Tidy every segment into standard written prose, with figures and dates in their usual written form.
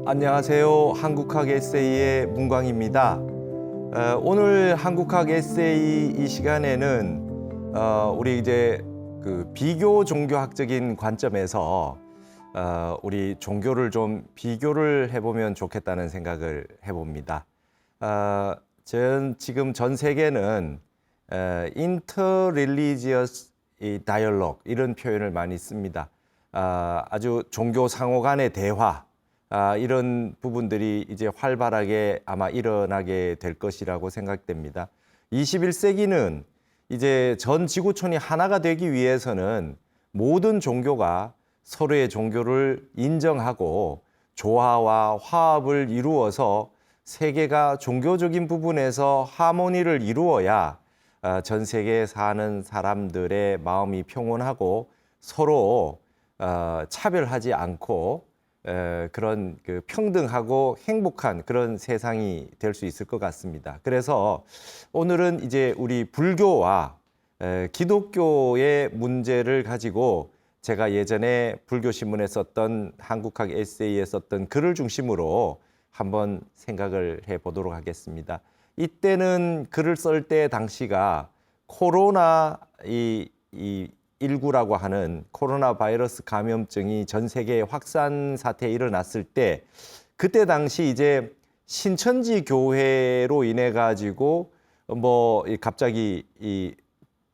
안녕하세요. 한국학 에세이의 문광입니다. 오늘 한국학 에세이 이 시간에는 우리 이제 그 비교 종교학적인 관점에서 우리 종교를 좀 비교를 해보면 좋겠다는 생각을 해봅니다. 지금 전 세계는 interreligious dialogue 이런 표현을 많이 씁니다. 아주 종교 상호 간의 대화 이런 부분들이 이제 활발하게 아마 일어나게 될 것이라고 생각됩니다. 21세기는 이제 전 지구촌이 하나가 되기 위해서는 모든 종교가 서로의 종교를 인정하고 조화와 화합을 이루어서 세계가 종교적인 부분에서 하모니를 이루어야 전 세계에 사는 사람들의 마음이 평온하고 서로 차별하지 않고 그런 그 평등하고 행복한 그런 세상이 될 수 있을 것 같습니다. 그래서 오늘은 이제 우리 불교와 기독교의 문제를 가지고 제가 예전에 불교신문에 썼던 한국학 에세이에 썼던 글을 중심으로 한번 생각을 해보도록 하겠습니다. 이때는 글을 쓸 때 당시가 코로나 19라고 하는 코로나 바이러스 감염증이 전 세계에 확산 사태에 일어났을 때 그때 당시 이제 신천지 교회로 인해 가지고 뭐 갑자기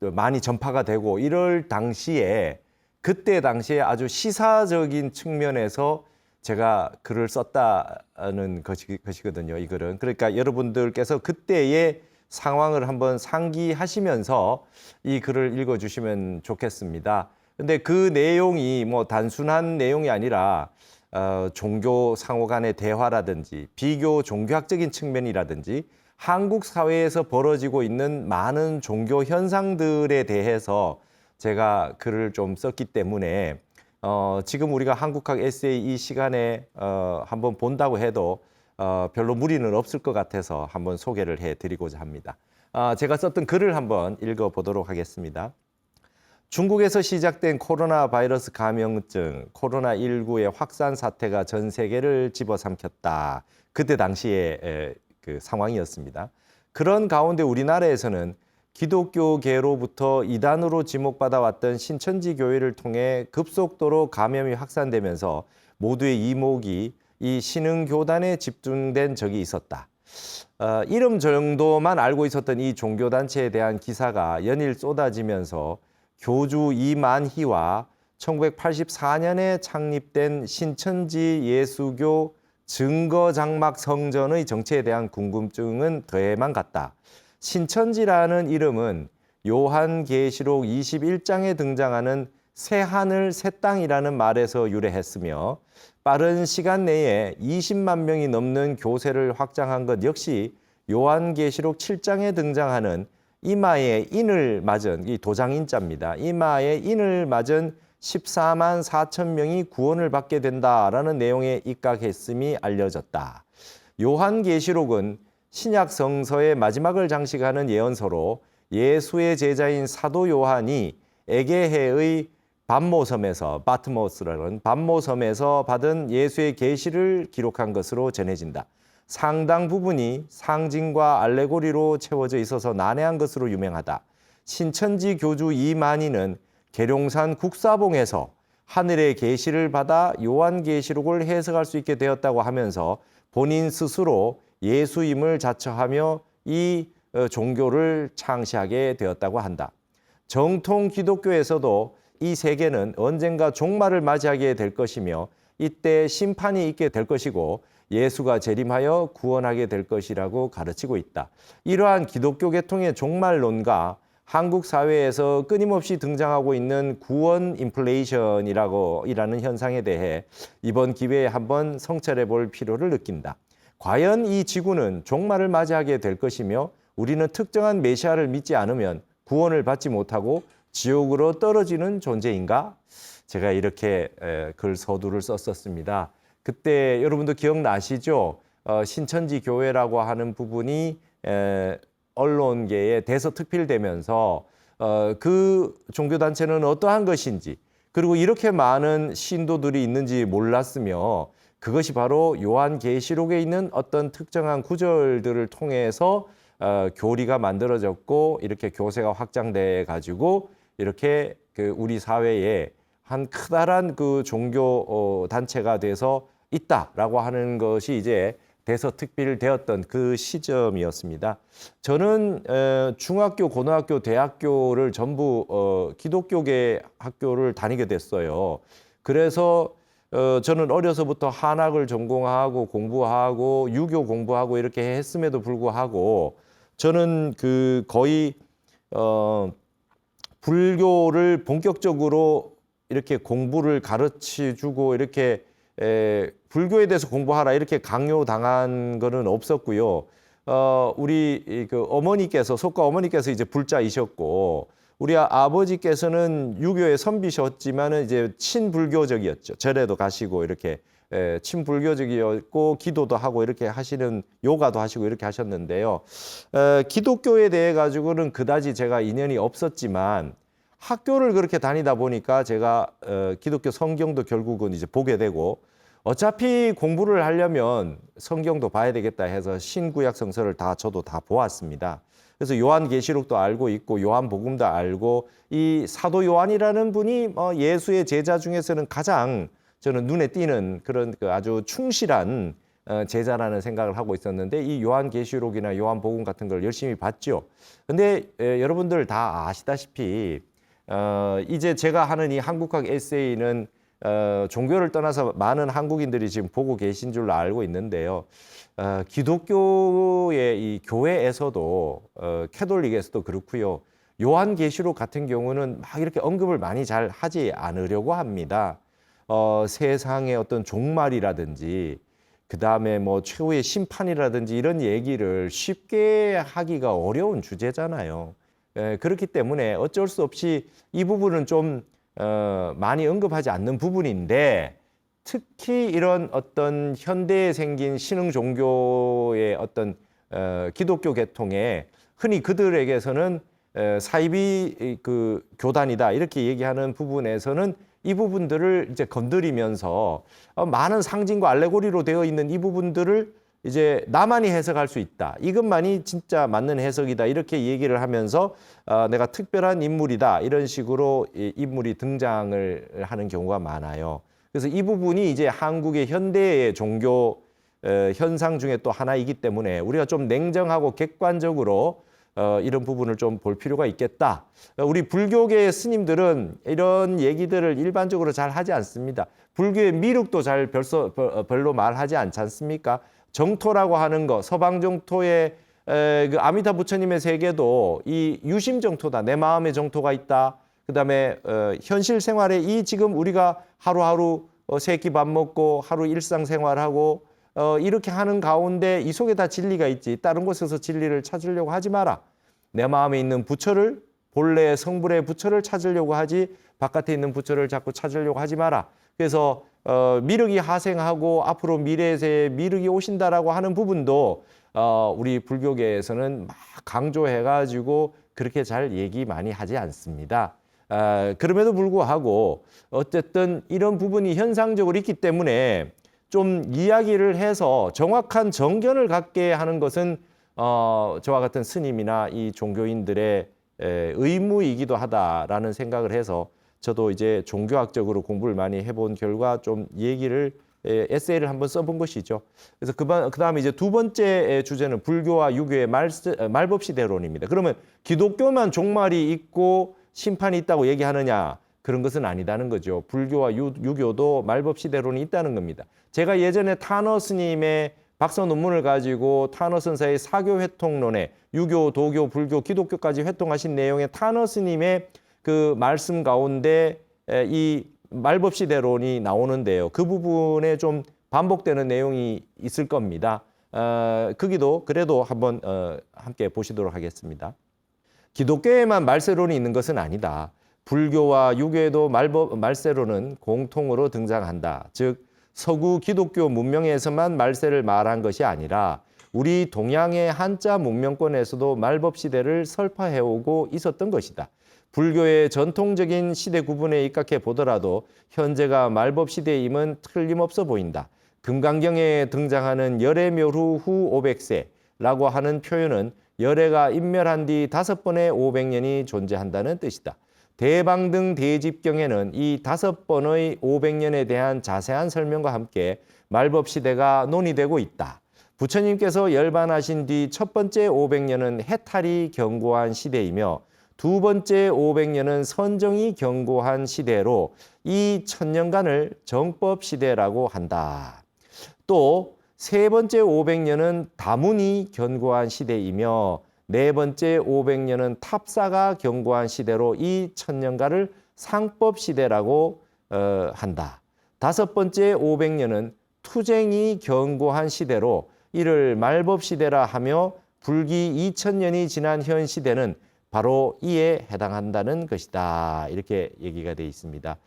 많이 전파가 되고 이럴 당시에 그때 당시에 아주 시사적인 측면에서 제가 글을 썼다는 것이거든요. 이 글은. 그러니까 여러분들께서 그때의 상황을 한번 상기하시면서 이 글을 읽어주시면 좋겠습니다. 근데 그 내용이 뭐 단순한 내용이 아니라 종교 상호 간의 대화라든지 비교 종교학적인 측면이라든지 한국 사회에서 벌어지고 있는 많은 종교 현상들에 대해서 제가 글을 좀 썼기 때문에 지금 우리가 한국학 에세이 이 시간에 한번 본다고 해도 별로 무리는 없을 것 같아서 한번 소개를 해드리고자 합니다. 제가 썼던 글을 한번 읽어보도록 하겠습니다. 중국에서 시작된 코로나 바이러스 감염증, 코로나19의 확산 사태가 전 세계를 집어삼켰다. 그때 당시의 그 상황이었습니다. 그런 가운데 우리나라에서는 기독교계로부터 이단으로 지목받아 왔던 신천지 교회를 통해 급속도로 감염이 확산되면서 모두의 이목이 이 신흥교단에 집중된 적이 있었다. 이름 정도만 알고 있었던 이 종교단체에 대한 기사가 연일 쏟아지면서 교주 이만희와 1984년에 창립된 신천지 예수교 증거장막 성전의 정체에 대한 궁금증은 더해만 갔다. 신천지라는 이름은 요한계시록 21장에 등장하는 새하늘 새 땅이라는 말에서 유래했으며 빠른 시간 내에 20만 명이 넘는 교세를 확장한 것 역시 요한계시록 7장에 등장하는 이마에 인을 맞은 이 도장인자입니다. 이마에 인을 맞은 14만 4천 명이 구원을 받게 된다라는 내용에 입각했음이 알려졌다. 요한계시록은 신약 성서의 마지막을 장식하는 예언서로 예수의 제자인 사도 요한이 에게해의 반모섬에서 바트모스라는 반모섬에서 받은 예수의 계시를 기록한 것으로 전해진다. 상당 부분이 상징과 알레고리로 채워져 있어서 난해한 것으로 유명하다. 신천지 교주 이만희는 계룡산 국사봉에서 하늘의 계시를 받아 요한계시록을 해석할 수 있게 되었다고 하면서 본인 스스로 예수임을 자처하며 이 종교를 창시하게 되었다고 한다. 정통 기독교에서도 이 세계는 언젠가 종말을 맞이하게 될 것이며 이때 심판이 있게 될 것이고 예수가 재림하여 구원하게 될 것이라고 가르치고 있다. 이러한 기독교 계통의 종말론과 한국 사회에서 끊임없이 등장하고 있는 구원 인플레이션이라는 현상에 대해 이번 기회에 한번 성찰해 볼 필요를 느낀다. 과연 이 지구는 종말을 맞이하게 될 것이며 우리는 특정한 메시아를 믿지 않으면 구원을 받지 못하고 지옥으로 떨어지는 존재인가? 제가 이렇게 글 서두를 썼었습니다. 그때 여러분도 기억나시죠? 신천지 교회라고 하는 부분이 언론계에 대서특필되면서 그 종교단체는 어떠한 것인지 그리고 이렇게 많은 신도들이 있는지 몰랐으며 그것이 바로 요한계시록에 있는 어떤 특정한 구절들을 통해서 교리가 만들어졌고 이렇게 교세가 확장돼 가지고 이렇게 그 우리 사회에 한 크다란 그 종교 단체가 돼서 있다라고 하는 것이 이제 대서특필되었던 그 시점이었습니다. 저는 중학교, 고등학교, 대학교를 전부 기독교계 학교를 다니게 됐어요. 그래서 저는 어려서부터 한학을 전공하고 공부하고 유교 공부하고 이렇게 했음에도 불구하고 저는 그 거의 불교를 본격적으로 이렇게 공부를 가르쳐주고 이렇게 불교에 대해서 공부하라 이렇게 강요당한 거는 없었고요. 우리 그 어머니께서 속가 어머니께서 이제 불자이셨고 우리 아버지께서는 유교의 선비셨지만은 이제 친불교적이었죠. 절에도 가시고 이렇게 친불교적이었고 기도도 하고 이렇게 하시는 요가도 하시고 이렇게 하셨는데요. 기독교에 대해 가지고는 그다지 제가 인연이 없었지만 학교를 그렇게 다니다 보니까 제가 기독교 성경도 결국은 이제 보게 되고 어차피 공부를 하려면 성경도 봐야 되겠다 해서 신구약 성서를 저도 다 보았습니다. 그래서 요한계시록도 알고 있고 요한복음도 알고 이 사도 요한이라는 분이 예수의 제자 중에서는 가장 저는 눈에 띄는 그런 그 아주 충실한 제자라는 생각을 하고 있었는데 이 요한계시록이나 요한복음 같은 걸 열심히 봤죠. 근데 여러분들 다 아시다시피 이제 제가 하는 이 한국학 에세이는 종교를 떠나서 많은 한국인들이 지금 보고 계신 줄로 알고 있는데요. 기독교의 이 교회에서도 캐톨릭에서도 그렇고요. 요한계시록 같은 경우는 막 이렇게 언급을 많이 잘 하지 않으려고 합니다. 세상의 어떤 종말이라든지 그다음에 뭐 최후의 심판이라든지 이런 얘기를 쉽게 하기가 어려운 주제잖아요. 그렇기 때문에 어쩔 수 없이 이 부분은 좀 많이 언급하지 않는 부분인데 특히 이런 어떤 현대에 생긴 신흥 종교의 어떤 기독교 계통에 흔히 그들에게서는 사이비 그 교단이다 이렇게 얘기하는 부분에서는 이 부분들을 이제 건드리면서 많은 상징과 알레고리로 되어 있는 이 부분들을 이제 나만이 해석할 수 있다. 이것만이 진짜 맞는 해석이다. 이렇게 얘기를 하면서 내가 특별한 인물이다. 이런 식으로 인물이 등장을 하는 경우가 많아요. 그래서 이 부분이 이제 한국의 현대의 종교 현상 중에 또 하나이기 때문에 우리가 좀 냉정하고 객관적으로 이런 부분을 좀 볼 필요가 있겠다. 우리 불교계의 스님들은 이런 얘기들을 일반적으로 잘 하지 않습니다. 불교의 미륵도 잘 별로 말하지 않지 않습니까? 정토라고 하는 거, 서방 정토의 그 아미타 부처님의 세계도 이 유심 정토다. 내 마음의 정토가 있다. 그다음에 현실 생활에 이 지금 우리가 하루하루 세 끼 밥 먹고 하루 일상생활하고 이렇게 하는 가운데 이 속에 다 진리가 있지. 다른 곳에서 진리를 찾으려고 하지 마라. 내 마음에 있는 부처를 본래의 성불의 부처를 찾으려고 하지 바깥에 있는 부처를 자꾸 찾으려고 하지 마라. 그래서 미륵이 하생하고 앞으로 미래에 미륵이 오신다라고 하는 부분도 우리 불교계에서는 막 강조해가지고 그렇게 잘 얘기 많이 하지 않습니다. 그럼에도 불구하고 어쨌든 이런 부분이 현상적으로 있기 때문에 좀 이야기를 해서 정확한 정견을 갖게 하는 것은 저와 같은 스님이나 이 종교인들의 의무이기도 하다라는 생각을 해서 저도 이제 종교학적으로 공부를 많이 해본 결과 좀 얘기를 에세이를 한번 써본 것이죠. 그래서 그다음에 이제 두 번째 주제는 불교와 유교의 말법시대론입니다. 그러면 기독교만 종말이 있고 심판이 있다고 얘기하느냐? 그런 것은 아니다는 거죠. 불교와 유교도 말법시대론이 있다는 겁니다. 제가 예전에 타너 스님의 박사 논문을 가지고 타너 선사의 사교회통론에 유교, 도교, 불교, 기독교까지 회통하신 내용의 타너 스님의 그 말씀 가운데 이 말법시대론이 나오는데요. 그 부분에 좀 반복되는 내용이 있을 겁니다. 거기도 그래도 한번 함께 보시도록 하겠습니다. 기독교에만 말세론이 있는 것은 아니다. 불교와 유교에도 말세론은 공통으로 등장한다. 즉 서구 기독교 문명에서만 말세를 말한 것이 아니라 우리 동양의 한자 문명권에서도 말법시대를 설파해오고 있었던 것이다. 불교의 전통적인 시대 구분에 입각해 보더라도 현재가 말법시대임은 틀림없어 보인다. 금강경에 등장하는 열애묘후 후 500세라고 하는 표현은 열애가 인멸한 뒤 5번의 500년이 존재한다는 뜻이다. 대방등 대집경에는 이 5번의 500년에 대한 자세한 설명과 함께 말법시대가 논의되고 있다. 부처님께서 열반하신 뒤 첫 번째 500년은 해탈이 견고한 시대이며 두 번째 500년은 선정이 견고한 시대로 이 1000년간을 정법시대라고 한다. 또 세 번째 500년은 다문이 견고한 시대이며 네 번째 500년은 탑사가 견고한 시대로 이 1000년간을 상법시대라고 한다. 다섯 번째 500년은 투쟁이 견고한 시대로 이를 말법시대라 하며 불기 2000년이 지난 현 시대는 바로 이에 해당한다는 것이다. 이렇게 얘기가 되어 있습니다.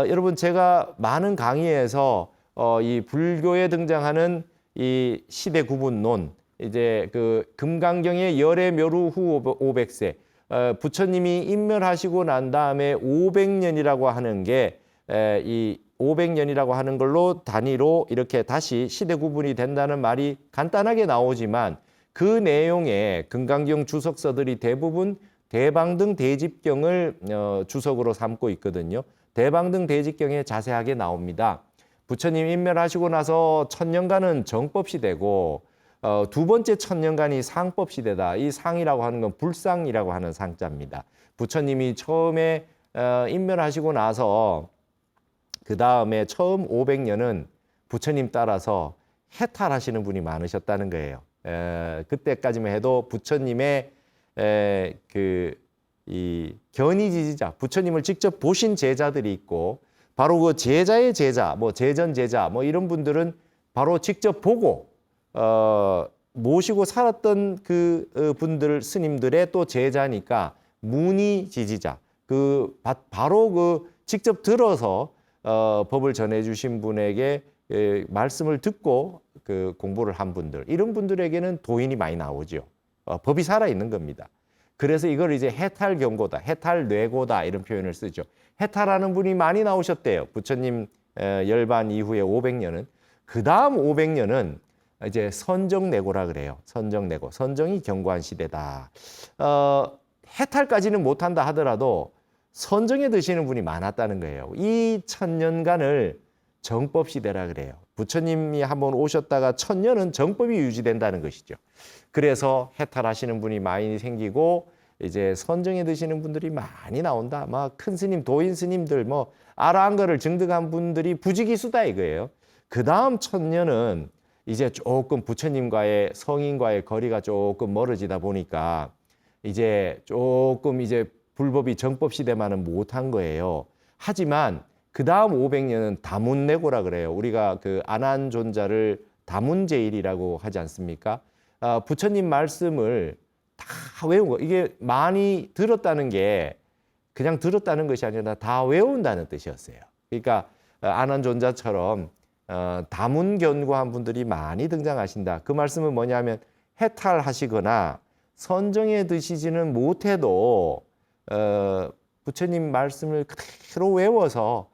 여러분 제가 많은 강의에서 이 불교에 등장하는 이 시대 구분론, 이제 그 금강경의 열애묘루 후 500세, 부처님이 인멸하시고 난 다음에 500년이라고 하는 게 이 500년이라고 하는 걸로 단위로 이렇게 다시 시대 구분이 된다는 말이 간단하게 나오지만 그 내용에 금강경 주석서들이 대부분 대방등 대집경을 주석으로 삼고 있거든요. 대방등 대집경에 자세하게 나옵니다. 부처님 인멸하시고 나서 1000년간은 정법시대고 두 번째 1000년간이 상법시대다. 이 상이라고 하는 건 불상이라고 하는 상자입니다. 부처님이 처음에 인멸하시고 나서 그 다음에 처음 500년은 부처님 따라서 해탈하시는 분이 많으셨다는 거예요. 그때까지만 해도 부처님의 이 견의지지자, 부처님을 직접 보신 제자들이 있고 바로 그 제자의 제자, 뭐 제전 제자, 뭐 이런 분들은 바로 직접 보고 모시고 살았던 그 분들 스님들의 또 제자니까 문의 지지자, 그 바로 그 직접 들어서 법을 전해주신 분에게 말씀을 듣고 그 공부를 한 분들, 이런 분들에게는 도인이 많이 나오죠. 법이 살아 있는 겁니다. 그래서 이걸 이제 해탈 경고다, 해탈 뇌고다 이런 표현을 쓰죠. 해탈하는 분이 많이 나오셨대요. 부처님 열반 이후에 500년은. 그 다음 500년은 이제 선정내고라 그래요. 선정내고. 선정이 견고한 시대다. 해탈까지는 못한다 하더라도 선정에 드시는 분이 많았다는 거예요. 이 1000년간을 정법시대라 그래요. 부처님이 한번 오셨다가 1000년은 정법이 유지된다는 것이죠. 그래서 해탈하시는 분이 많이 생기고 이제 선정에 드시는 분들이 많이 나온다. 막 큰 스님, 도인 스님들, 뭐 아라한 거를 증득한 분들이 부지기수다 이거예요. 그 다음 1000년은 이제 조금 부처님과의 성인과의 거리가 조금 멀어지다 보니까 이제 조금 이제 불법이 정법 시대만은 못한 거예요. 하지만 그 다음 500년은 다문내고라 그래요. 우리가 그 안한존자를 다문제일이라고 하지 않습니까? 부처님 말씀을 다 외운 거. 이게 많이 들었다는 게 그냥 들었다는 것이 아니라 다 외운다는 뜻이었어요. 그러니까 안한존자처럼 다문견고한 분들이 많이 등장하신다. 그 말씀은 뭐냐면 해탈하시거나 선정에 드시지는 못해도 부처님 말씀을 그대로 외워서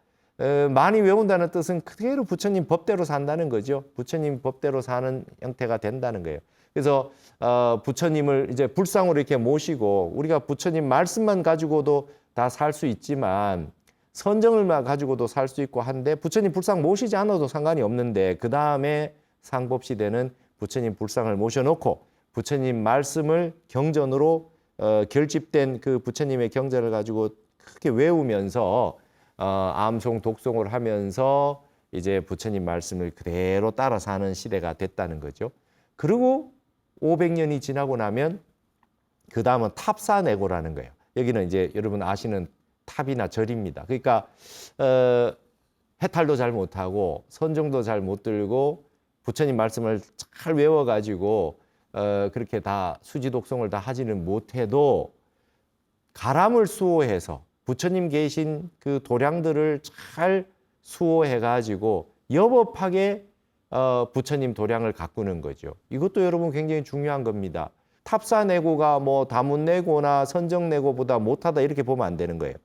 많이 외운다는 뜻은 그대로 부처님 법대로 산다는 거죠. 부처님 법대로 사는 형태가 된다는 거예요. 그래서 부처님을 이제 불상으로 이렇게 모시고 우리가 부처님 말씀만 가지고도 다 살 수 있지만 선정을만 가지고도 살 수 있고 한데 부처님 불상 모시지 않아도 상관이 없는데 그 다음에 상법시대는 부처님 불상을 모셔놓고 부처님 말씀을 경전으로 결집된 그 부처님의 경전을 가지고 크게 외우면서 암송 독송을 하면서 이제 부처님 말씀을 그대로 따라 사는 시대가 됐다는 거죠. 그리고 500년이 지나고 나면 그 다음은 탑사내고라는 거예요. 여기는 이제 여러분 아시는 탑이나 절입니다. 그러니까 해탈도 잘 못하고 선정도 잘 못 들고 부처님 말씀을 잘 외워가지고 그렇게 다 수지독송을 다 하지는 못해도 가람을 수호해서 부처님 계신 그 도량들을 잘 수호해가지고 여법하게 부처님 도량을 가꾸는 거죠. 이것도 여러분 굉장히 중요한 겁니다. 탑사내고가 뭐 다문내고나 선정내고보다 못하다 이렇게 보면 안 되는 거예요.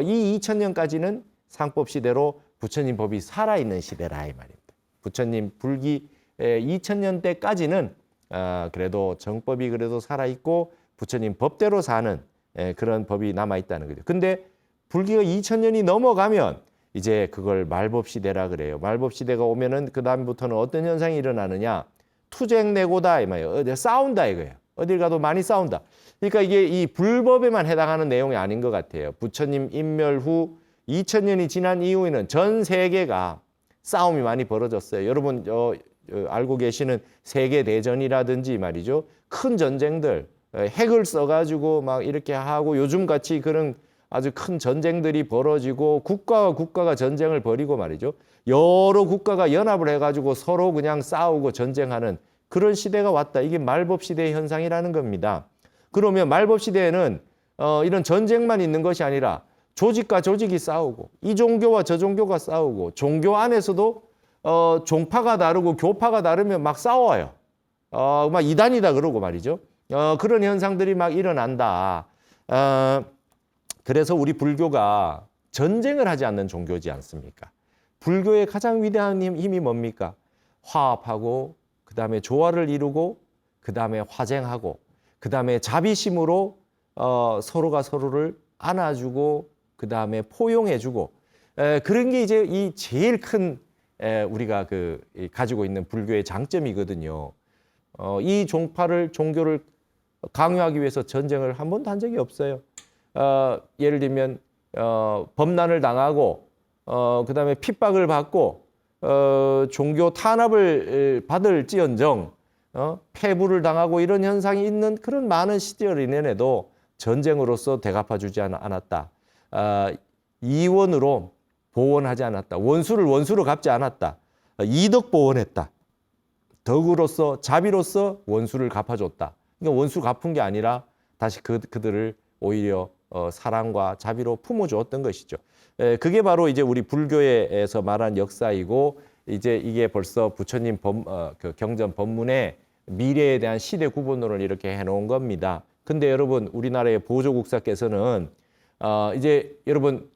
이 2000년까지는 상법시대로 부처님 법이 살아있는 시대라 이 말입니다. 부처님 불기 2000년대까지는 그래도 정법이 그래도 살아있고 부처님 법대로 사는 그런 법이 남아있다는 거죠. 근데 불기가 2000년이 넘어가면 이제 그걸 말법시대라 그래요. 말법시대가 오면은 그 다음부터는 어떤 현상이 일어나느냐. 투쟁내고다 이 말이에요. 싸운다 이거예요. 어딜 가도 많이 싸운다. 그러니까 이게 이 불법에만 해당하는 내용이 아닌 것 같아요. 부처님 인멸 후 2000년이 지난 이후에는 전 세계가 싸움이 많이 벌어졌어요. 여러분 알고 계시는 세계대전이라든지 말이죠. 큰 전쟁들, 핵을 써가지고 막 이렇게 하고 요즘같이 그런 아주 큰 전쟁들이 벌어지고 국가와 국가가 전쟁을 벌이고 말이죠. 여러 국가가 연합을 해가지고 서로 그냥 싸우고 전쟁하는 그런 시대가 왔다. 이게 말법시대의 현상이라는 겁니다. 그러면 말법시대에는 이런 전쟁만 있는 것이 아니라 조직과 조직이 싸우고 이 종교와 저 종교가 싸우고 종교 안에서도 종파가 다르고 교파가 다르면 막 싸워요. 막 이단이다 그러고 말이죠. 그런 현상들이 막 일어난다. 그래서 우리 불교가 전쟁을 하지 않는 종교지 않습니까? 불교의 가장 위대한 힘이 뭡니까? 화합하고 그다음에 조화를 이루고 그다음에 화쟁하고 그다음에 자비심으로 서로가 서로를 안아주고 그다음에 포용해주고 그런 게 이제 이 제일 큰 우리가 가지고 있는 불교의 장점이거든요. 이 종교를 강요하기 위해서 전쟁을 한 번도 한 적이 없어요. 예를 들면 범난을 당하고 그다음에 핍박을 받고 종교 탄압을 받을지언정 폐부를 당하고 이런 현상이 있는 그런 많은 시절이내에도 전쟁으로서 대갚아주지 않았다. 이원으로 보원하지 않았다. 원수를 원수로 갚지 않았다. 이덕 보원했다. 덕으로서 자비로서 원수를 갚아줬다. 그러니까 원수 갚은 게 아니라 다시 그들을 오히려 사랑과 자비로 품어주었던 것이죠. 그게 바로 이제 우리 불교에서 말한 역사이고 이제 이게 벌써 부처님 경전 법문에 미래에 대한 시대 구분론을 이렇게 해놓은 겁니다. 근데 여러분 우리나라의 보조국사께서는 이제 여러분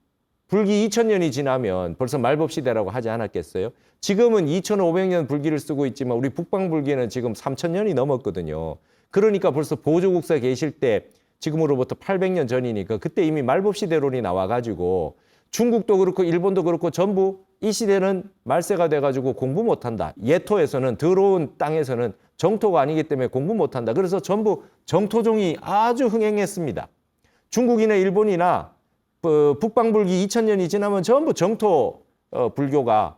불기 2000년이 지나면 벌써 말법시대라고 하지 않았겠어요? 지금은 2500년 불기를 쓰고 있지만 우리 북방불기는 지금 3000년이 넘었거든요. 그러니까 벌써 보조국사 계실 때 지금으로부터 800년 전이니까 그때 이미 말법시대론이 나와가지고 중국도 그렇고 일본도 그렇고 전부 이 시대는 말세가 돼가지고 공부 못한다. 예토에서는 더러운 땅에서는 정토가 아니기 때문에 공부 못한다. 그래서 전부 정토종이 아주 흥행했습니다. 중국이나 일본이나 북방불기 2000년이 지나면 전부 정토 불교가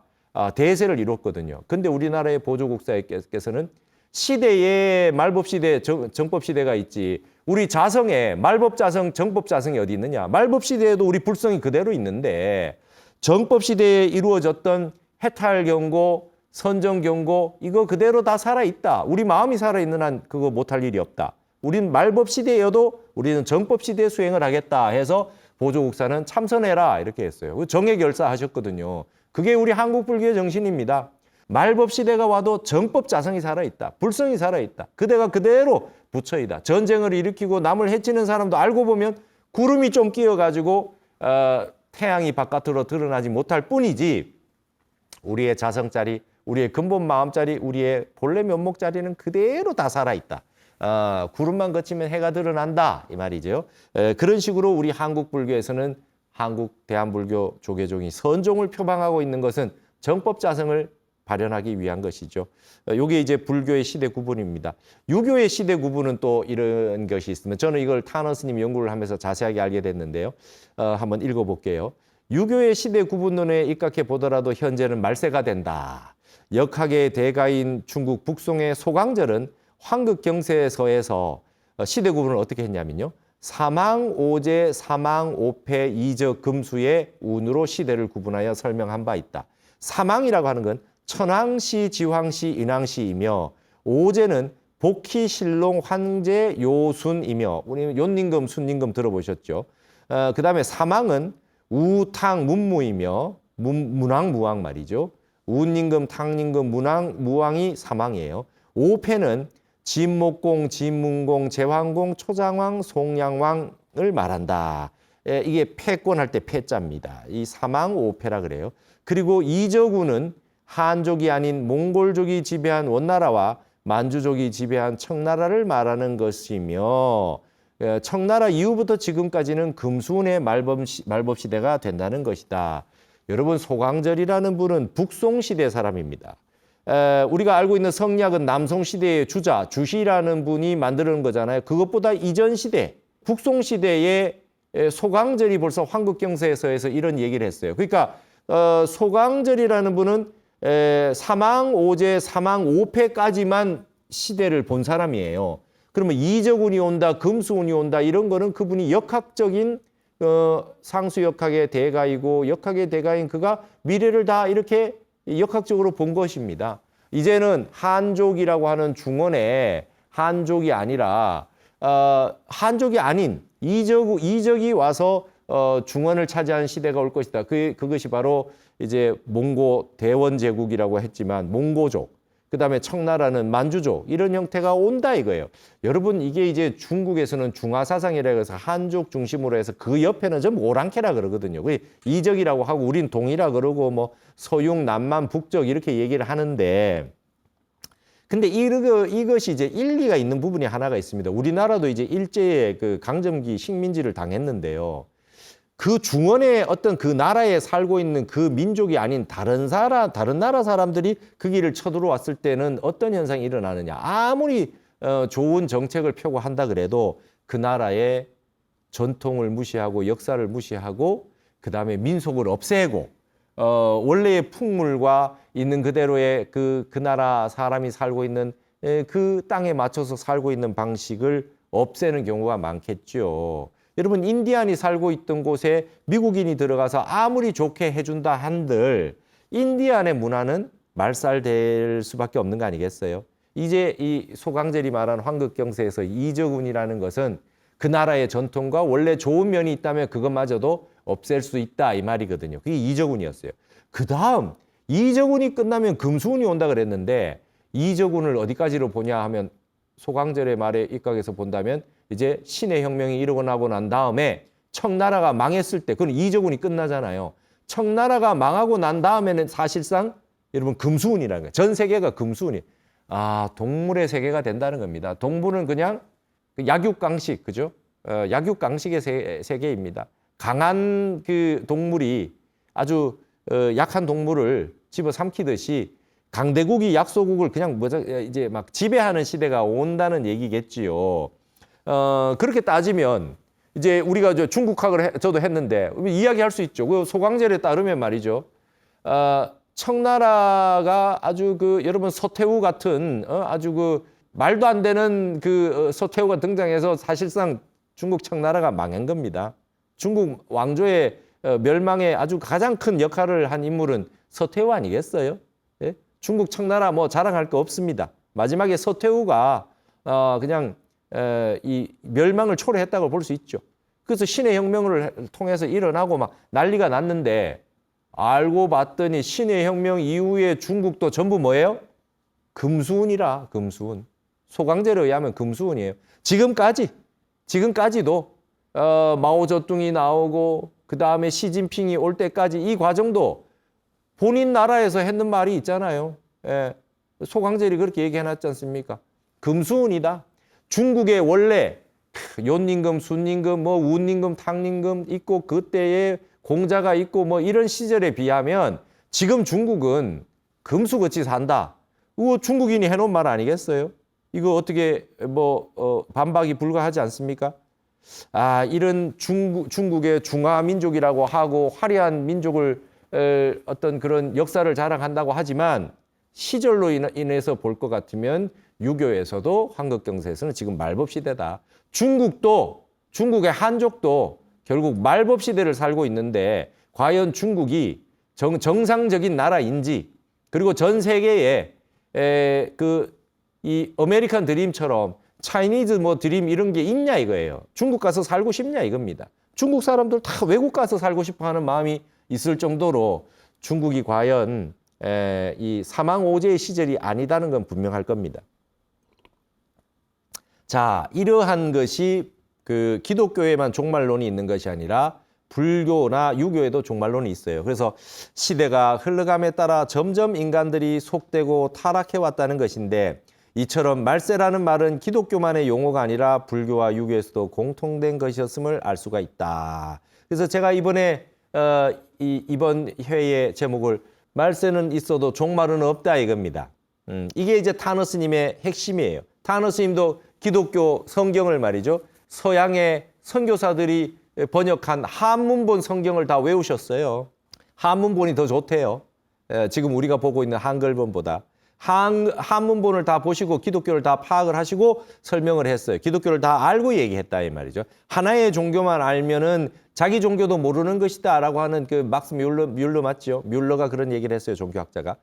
대세를 이뤘거든요. 근데 우리나라의 보조국사께서는 시대에 말법시대, 정법시대가 있지. 우리 자성에 말법자성, 정법자성이 어디 있느냐. 말법시대에도 우리 불성이 그대로 있는데 정법시대에 이루어졌던 해탈경고, 선정경고 이거 그대로 다 살아있다. 우리 마음이 살아있는 한 그거 못할 일이 없다. 우린 말법시대여도 우리는 정법시대에 수행을 하겠다 해서 보조국사는 참선해라 이렇게 했어요. 정예결사하셨거든요. 그게 우리 한국 불교의 정신입니다. 말법시대가 와도 정법자성이 살아있다. 불성이 살아있다. 그대가 그대로 부처이다. 전쟁을 일으키고 남을 해치는 사람도 알고 보면 구름이 좀 끼어가지고 태양이 바깥으로 드러나지 못할 뿐이지 우리의 자성자리, 우리의 근본 마음자리, 우리의 본래 면목자리는 그대로 다 살아있다. 구름만 거치면 해가 드러난다 이 말이죠. 그런 식으로 우리 한국 불교에서는 한국 대한불교 조계종이 선종을 표방하고 있는 것은 정법자성을 발현하기 위한 것이죠. 이게 이제 불교의 시대 구분입니다. 유교의 시대 구분은 또 이런 것이 있으면 저는 이걸 타너 스님 연구를 하면서 자세하게 알게 됐는데요. 한번 읽어볼게요. 유교의 시대 구분론에 입각해 보더라도 현재는 말세가 된다. 역학의 대가인 중국 북송의 소광절은 황극경세서에서 시대 구분을 어떻게 했냐면요. 사망오제, 사망오패, 이적, 금수의 운으로 시대를 구분하여 설명한 바 있다. 사망이라고 하는 건 천황시, 지황시, 인왕시이며 오제는 복희, 신롱, 환제, 요순이며 우리 연임금, 순임금 들어보셨죠? 그 다음에 사망은 우탕, 문무이며 문왕, 무왕 말이죠. 운임금, 탕임금, 문왕, 무왕이 사망이에요. 오패는 진목공, 진문공, 제황공, 초장왕, 송양왕을 말한다. 이게 패권할 때 패자입니다. 이 사망 오패라 그래요. 그리고 이적운은 한족이 아닌 몽골족이 지배한 원나라와 만주족이 지배한 청나라를 말하는 것이며 청나라 이후부터 지금까지는 금수운의 말법 시대가 된다는 것이다. 여러분 소강절이라는 분은 북송시대 사람입니다. 우리가 알고 있는 성약은 남송시대의 주시라는 분이 만드는 거잖아요. 그것보다 이전 시대, 북송시대에 소강절이 벌써 환극경서에서 이런 얘기를 했어요. 그러니까 소강절이라는 분은 사망오제, 사망오패까지만 시대를 본 사람이에요. 그러면 이적운이 온다, 금수운이 온다 이런 거는 그분이 역학적인 상수역학의 대가이고 역학의 대가인 그가 미래를 다 이렇게 역학적으로 본 것입니다. 이제는 한족이라고 하는 중원에 한족이 아니라 한족이 아닌 이적이 와서 중원을 차지한 시대가 올 것이다. 그것이 바로 이제 몽고 대원제국이라고 했지만 몽고족, 그다음에 청나라는 만주족 이런 형태가 온다 이거예요. 여러분 이게 이제 중국에서는 중화사상이라고 해서 한족 중심으로 해서 그 옆에는 전부 오랑캐라 그러거든요. 그 이적이라고 하고 우린 동이라 그러고 뭐 서융, 남만, 북적 이렇게 얘기를 하는데 근데 이것이 이제 일리가 있는 부분이 하나가 있습니다. 우리나라도 이제 일제의 그 강점기 식민지를 당했는데요. 그 중원에 어떤 그 나라에 살고 있는 그 민족이 아닌 다른 나라 사람들이 그 길을 쳐들어왔을 때는 어떤 현상이 일어나느냐. 아무리 좋은 정책을 펴고 한다 그래도 그 나라의 전통을 무시하고 역사를 무시하고 그다음에 민속을 없애고 원래의 풍물과 있는 그대로의 그 나라 사람이 살고 있는 그 땅에 맞춰서 살고 있는 방식을 없애는 경우가 많겠죠. 여러분 인디안이 살고 있던 곳에 미국인이 들어가서 아무리 좋게 해준다 한들 인디안의 문화는 말살될 수밖에 없는 거 아니겠어요? 이제 이 소강절이 말한 환극경세에서 이적운이라는 것은 그 나라의 전통과 원래 좋은 면이 있다면 그것마저도 없앨 수 있다 이 말이거든요. 그게 이적운이었어요. 그 다음 이적운이 끝나면 금수운이 온다 그랬는데 이적운을 어디까지로 보냐 하면 소강절의 말에 입각해서 본다면 이제 신의 혁명이 일어나고 난 다음에 청나라가 망했을 때 그건 이적운이 끝나잖아요. 청나라가 망하고 난 다음에는 사실상 여러분 금수운이라는 거예요. 전 세계가 금수운이. 동물의 세계가 된다는 겁니다. 동물은 그냥 약육강식, 그죠? 약육강식의 세계입니다. 강한 그 동물이 아주 약한 동물을 집어삼키듯이 강대국이 약소국을 그냥 이제 막 지배하는 시대가 온다는 얘기겠지요. 그렇게 따지면 이제 우리가 중국학을 저도 했는데 이야기할 수 있죠. 그 소강절에 따르면 말이죠. 청나라가 아주 여러분 서태후 같은 아주 말도 안 되는 서태후가 등장해서 사실상 중국 청나라가 망한 겁니다. 중국 왕조의 멸망에 아주 가장 큰 역할을 한 인물은 서태후 아니겠어요? 예? 중국 청나라 뭐 자랑할 거 없습니다. 마지막에 서태후가 그냥 이 멸망을 초래했다고 볼 수 있죠. 그래서 신의 혁명을 통해서 일어나고 막 난리가 났는데 알고 봤더니 신의 혁명 이후에 중국도 전부 뭐예요? 금수운이라, 금수운. 소강절에 의하면 금수운이에요. 지금까지도 마오쩌둥이 나오고 그 다음에 시진핑이 올 때까지 이 과정도 본인 나라에서 했는 말이 있잖아요. 예. 소강절이 그렇게 얘기해놨지 않습니까? 금수운이다. 중국에 원래 욘임금, 순임금, 뭐 운임금, 탕임금 있고 그때의 공자가 있고 뭐 이런 시절에 비하면 지금 중국은 금수같이 산다. 이거 중국인이 해놓은 말 아니겠어요? 이거 어떻게 반박이 불가하지 않습니까? 이런 중국의 중화민족이라고 하고 화려한 민족을 어떤 그런 역사를 자랑한다고 하지만 시절로 인해서 볼 것 같으면 유교에서도 환극경세에서는 지금 말법시대다. 중국의 한족도 결국 말법시대를 살고 있는데 과연 중국이 정상적인 나라인지 그리고 전 세계에 이 아메리칸 드림처럼 차이니즈 드림 이런 게 있냐 이거예요. 중국 가서 살고 싶냐 이겁니다. 중국 사람들 다 외국 가서 살고 싶어 하는 마음이 있을 정도로 중국이 과연 이 사망오제의 시절이 아니다는 건 분명할 겁니다. 자, 이러한 것이 기독교에만 종말론이 있는 것이 아니라 불교나 유교에도 종말론이 있어요. 그래서 시대가 흘러감에 따라 점점 인간들이 속되고 타락해 왔다는 것인데 이처럼 말세라는 말은 기독교만의 용어가 아니라 불교와 유교에서도 공통된 것이었음을 알 수가 있다. 그래서 제가 이번에 이번 회의 제목을 말세는 있어도 종말은 없다 이겁니다. 이게 이제 타너 스님의 핵심이에요. 타너 스님도 기독교 성경을 말이죠. 서양의 선교사들이 번역한 한문본 성경을 다 외우셨어요. 한문본이 더 좋대요. 지금 우리가 보고 있는 한글본보다. 한문본을 다 보시고 기독교를 다 파악을 하시고 설명을 했어요. 기독교를 다 알고 얘기했다 이 말이죠. 하나의 종교만 알면은 자기 종교도 모르는 것이다 라고 하는 그 막스 뮬러 맞죠? 뮬러가 그런 얘기를 했어요. 종교학자가.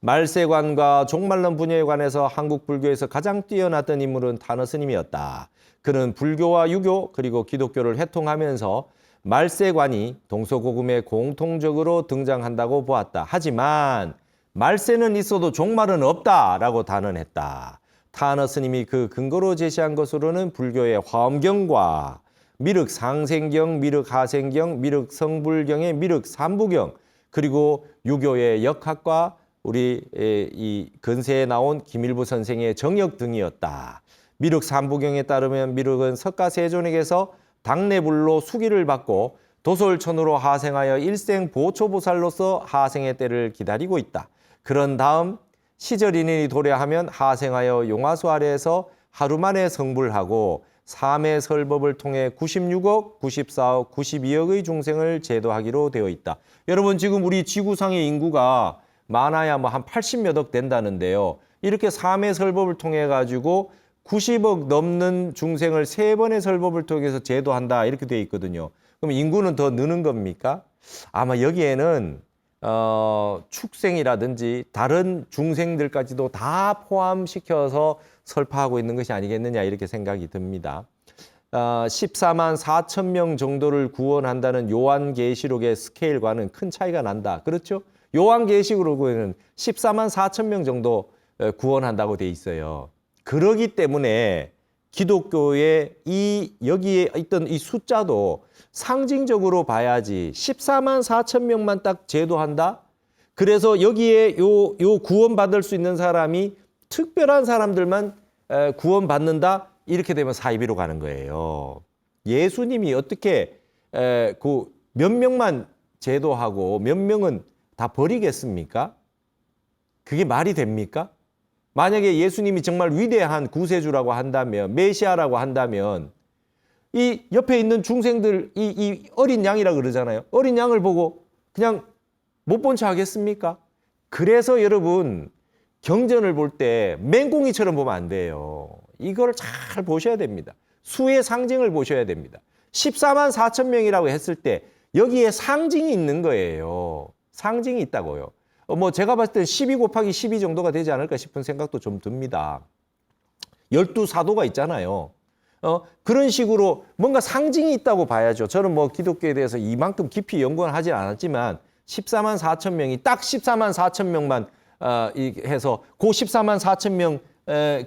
말세관과 종말론 분야에 관해서 한국 불교에서 가장 뛰어났던 인물은 타너 스님이었다. 그는 불교와 유교 그리고 기독교를 회통하면서 말세관이 동서고금에 공통적으로 등장한다고 보았다. 하지만 말세는 있어도 종말은 없다라고 단언했다. 타너 스님이 그 근거로 제시한 것으로는 불교의 화엄경과 미륵상생경, 미륵하생경, 미륵성불경의 미륵삼부경 그리고 유교의 역학과 우리 이 근세에 나온 김일부 선생의 정역 등이었다. 미륵삼부경에 따르면 미륵은 석가세존에게서 당내불로 수기를 받고 도솔천으로 하생하여 일생 보초보살로서 하생의 때를 기다리고 있다. 그런 다음 시절인이 도래하면 하생하여 용화수 아래에서 하루 만에 성불하고 3의 설법을 통해 96억, 94억, 92억의 중생을 제도하기로 되어 있다. 여러분 지금 우리 지구상의 인구가 많아야 뭐 한 80몇 억 된다는데요. 이렇게 3의 설법을 통해 가지고 90억 넘는 중생을 3번의 설법을 통해서 제도한다 이렇게 되어 있거든요. 그럼 인구는 더 느는 겁니까? 아마 여기에는 축생이라든지 다른 중생들까지도 다 포함시켜서 설파하고 있는 것이 아니겠느냐 이렇게 생각이 듭니다. 14만 4천 명 정도를 구원한다는 요한계시록의 스케일과는 큰 차이가 난다. 그렇죠? 요한계시록에는 14만 4천 명 정도 구원한다고 돼 있어요. 그러기 때문에 기독교의 여기에 있던 이 숫자도 상징적으로 봐야지 14만 4천 명만 딱 제도한다? 그래서 여기에 요 구원받을 수 있는 사람이 특별한 사람들만 구원받는다? 이렇게 되면 사이비로 가는 거예요. 예수님이 어떻게 그 몇 명만 제도하고 몇 명은 다 버리겠습니까? 그게 말이 됩니까? 만약에 예수님이 정말 위대한 구세주라고 한다면, 메시아라고 한다면 이 옆에 있는 중생들, 이 어린 양이라 그러잖아요. 어린 양을 보고 그냥 못 본 척 하겠습니까? 그래서 여러분 경전을 볼 때 맹꽁이처럼 보면 안 돼요. 이걸 잘 보셔야 됩니다. 수의 상징을 보셔야 됩니다. 14만 4천 명이라고 했을 때 여기에 상징이 있는 거예요. 상징이 있다고요. 뭐 제가 봤을 때 12 곱하기 12 정도가 되지 않을까 싶은 생각도 좀 듭니다. 12사도가 있잖아요. 그런 식으로 뭔가 상징이 있다고 봐야죠. 저는 뭐 기독교에 대해서 이만큼 깊이 연구는 하진 않았지만 14만 4천 명이 딱 14만 4천 명만 해서 그 14만 4천 명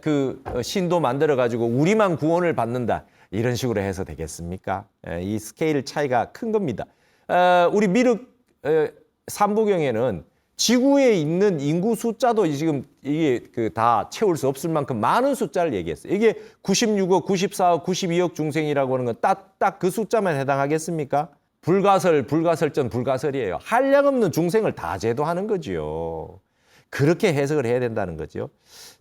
그 신도 만들어 가지고 우리만 구원을 받는다. 이런 식으로 해서 되겠습니까? 이 스케일 차이가 큰 겁니다. 우리 미륵 삼부경에는 지구에 있는 인구 숫자도 지금 이게 다 채울 수 없을 만큼 많은 숫자를 얘기했어요. 이게 96억, 94억, 92억 중생이라고 하는 건 딱 그 숫자만 해당하겠습니까? 불가설전 불가설이에요. 한량없는 중생을 다 제도하는 거지요. 그렇게 해석을 해야 된다는 거죠.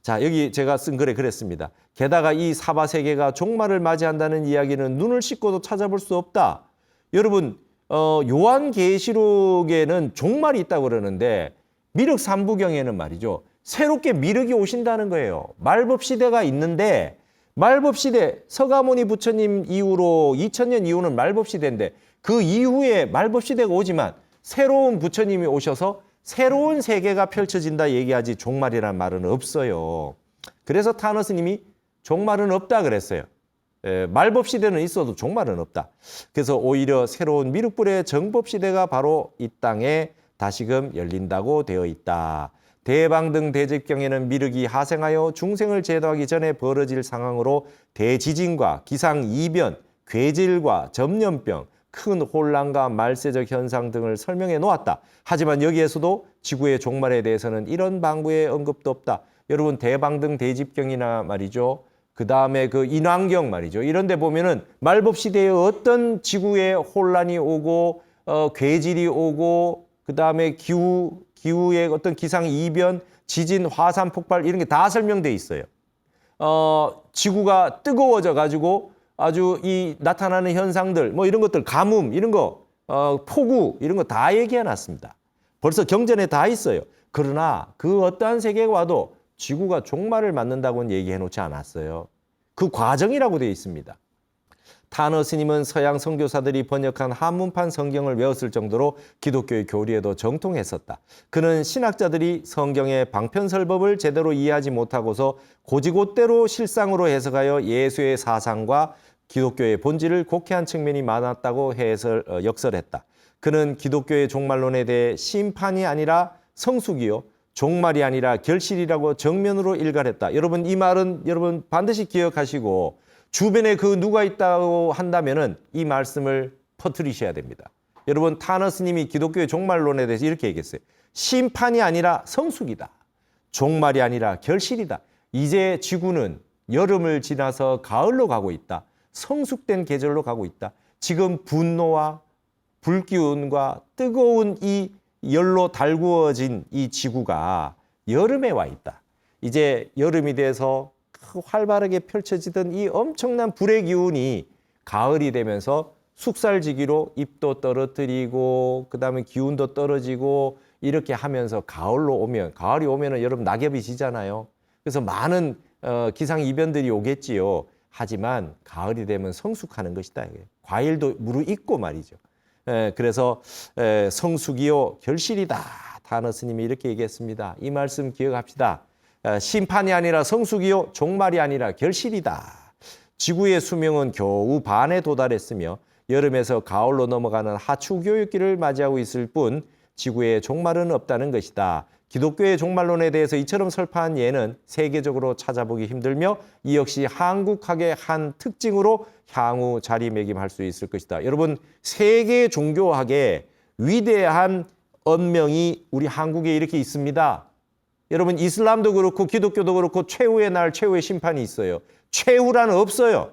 자, 여기 제가 쓴 글에 그랬습니다. 게다가 이 사바세계가 종말을 맞이한다는 이야기는 눈을 씻고도 찾아볼 수 없다. 여러분 요한계시록에는 종말이 있다고 그러는데 미륵 삼부경에는 말이죠. 새롭게 미륵이 오신다는 거예요. 말법시대가 있는데 말법시대 서가모니 부처님 이후로 2000년 이후는 말법시대인데 그 이후에 말법시대가 오지만 새로운 부처님이 오셔서 새로운 세계가 펼쳐진다 얘기하지 종말이란 말은 없어요. 그래서 타너 스님이 종말은 없다 그랬어요. 말법시대는 있어도 종말은 없다. 그래서 오히려 새로운 미륵불의 정법시대가 바로 이 땅에 다시금 열린다고 되어 있다. 대방등 대집경에는 미륵이 하생하여 중생을 제도하기 전에 벌어질 상황으로 대지진과 기상이변, 괴질과 전염병, 큰 혼란과 말세적 현상 등을 설명해 놓았다. 하지만 여기에서도 지구의 종말에 대해서는 이런 방구의 언급도 없다. 여러분 대방등 대집경이나 말이죠. 그 다음에 그 인왕경 말이죠. 이런 데 보면은 말법 시대에 어떤 지구에 혼란이 오고 괴질이 오고 그 다음에 기후의 어떤 기상 이변, 지진, 화산 폭발 이런 게 다 설명돼 있어요. 지구가 뜨거워져 가지고 아주 이 나타나는 현상들 뭐 이런 것들 가뭄 이런 거 폭우 이런 거 다 얘기해 놨습니다. 벌써 경전에 다 있어요. 그러나 그 어떠한 세계가 와도 지구가 종말을 맞는다고는 얘기해 놓지 않았어요. 그 과정이라고 되어 있습니다. 타너 스님은 서양 선교사들이 번역한 한문판 성경을 외웠을 정도로 기독교의 교리에도 정통했었다. 그는 신학자들이 성경의 방편설법을 제대로 이해하지 못하고서 곧이곧대로 실상으로 해석하여 예수의 사상과 기독교의 본질을 곡해한 측면이 많았다고 역설했다. 그는 기독교의 종말론에 대해 심판이 아니라 성숙이요 종말이 아니라 결실이라고 정면으로 일갈했다. 여러분 이 말은 여러분 반드시 기억하시고 주변에 그 누가 있다고 한다면은 이 말씀을 퍼뜨리셔야 됩니다. 여러분 타너 스님이 기독교의 종말론에 대해서 이렇게 얘기했어요. 심판이 아니라 성숙이다. 종말이 아니라 결실이다. 이제 지구는 여름을 지나서 가을로 가고 있다. 성숙된 계절로 가고 있다. 지금 분노와 불기운과 뜨거운 이 열로 달구어진 이 지구가 여름에 와 있다. 이제 여름이 돼서 활발하게 펼쳐지던 이 엄청난 불의 기운이 가을이 되면서 숙살지기로 잎도 떨어뜨리고 그다음에 기운도 떨어지고 이렇게 하면서 가을이 오면은 여러분 낙엽이 지잖아요. 그래서 많은 기상 이변들이 오겠지요. 하지만 가을이 되면 성숙하는 것이다. 과일도 무르익고 말이죠. 그래서 성숙이요 결실이다. 타너 스님이 이렇게 얘기했습니다. 이 말씀 기억합시다. 심판이 아니라 성숙이요 종말이 아니라 결실이다. 지구의 수명은 겨우 반에 도달했으며 여름에서 가을로 넘어가는 하추 교육기를 맞이하고 있을 뿐 지구의 종말은 없다는 것이다. 기독교의 종말론에 대해서 이처럼 설파한 예는 세계적으로 찾아보기 힘들며 이 역시 한국학의 한 특징으로 향후 자리매김할 수 있을 것이다. 여러분 세계 종교학의 위대한 언명이 우리 한국에 이렇게 있습니다. 여러분 이슬람도 그렇고 기독교도 그렇고 최후의 날 최후의 심판이 있어요. 최후라는 없어요.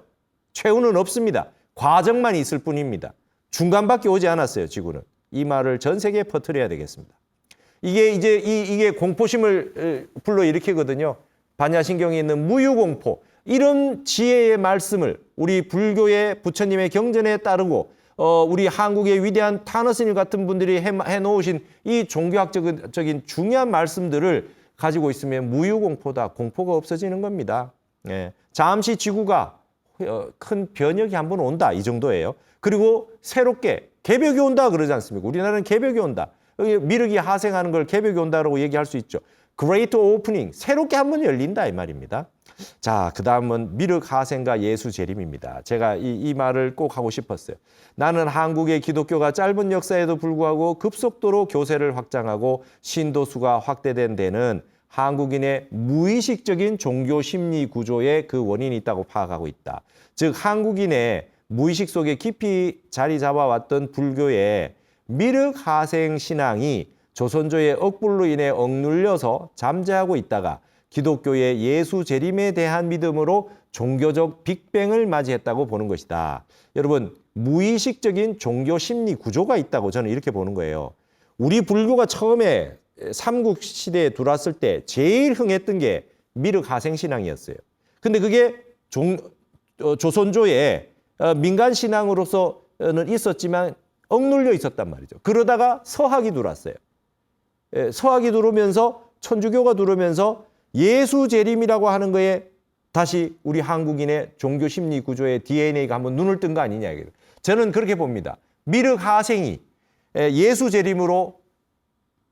최후는 없습니다. 과정만 있을 뿐입니다. 중간밖에 오지 않았어요. 지구는. 이 말을 전 세계에 퍼뜨려야 되겠습니다. 이게 이제 이게 공포심을 불러일으키거든요. 반야신경에 있는 무유공포 이런 지혜의 말씀을 우리 불교의 부처님의 경전에 따르고 우리 한국의 위대한 타너 스님 같은 분들이 해놓으신 이 종교학적인 중요한 말씀들을 가지고 있으면 무유공포다. 공포가 없어지는 겁니다. 예. 잠시 지구가 큰 변혁이 한번 온다. 이 정도예요. 그리고 새롭게 개벽이 온다 그러지 않습니까? 우리나라는 개벽이 온다. 미륵이 하생하는 걸 개벽이 온다라고 얘기할 수 있죠. Great Opening, 새롭게 한번 열린다 이 말입니다. 자, 그 다음은 미륵 하생과 예수 재림입니다. 제가 이 말을 꼭 하고 싶었어요. 나는 한국의 기독교가 짧은 역사에도 불구하고 급속도로 교세를 확장하고 신도수가 확대된 데는 한국인의 무의식적인 종교 심리 구조에 그 원인이 있다고 파악하고 있다. 즉 한국인의 무의식 속에 깊이 자리 잡아왔던 불교의 미륵 하생 신앙이 조선조의 억불로 인해 억눌려서 잠재하고 있다가 기독교의 예수 재림에 대한 믿음으로 종교적 빅뱅을 맞이했다고 보는 것이다. 여러분 무의식적인 종교 심리 구조가 있다고 저는 이렇게 보는 거예요. 우리 불교가 처음에 삼국시대에 들어왔을 때 제일 흥했던 게 미륵 하생 신앙이었어요. 근데 그게 조선조의 민간 신앙으로서는 있었지만 억눌려 있었단 말이죠. 그러다가 서학이 들어왔어요. 서학이 들어오면서 천주교가 들어오면서 예수 재림이라고 하는 거에 다시 우리 한국인의 종교 심리 구조의 DNA가 한번 눈을 뜬 거 아니냐. 저는 그렇게 봅니다. 미륵 하생이 예수 재림으로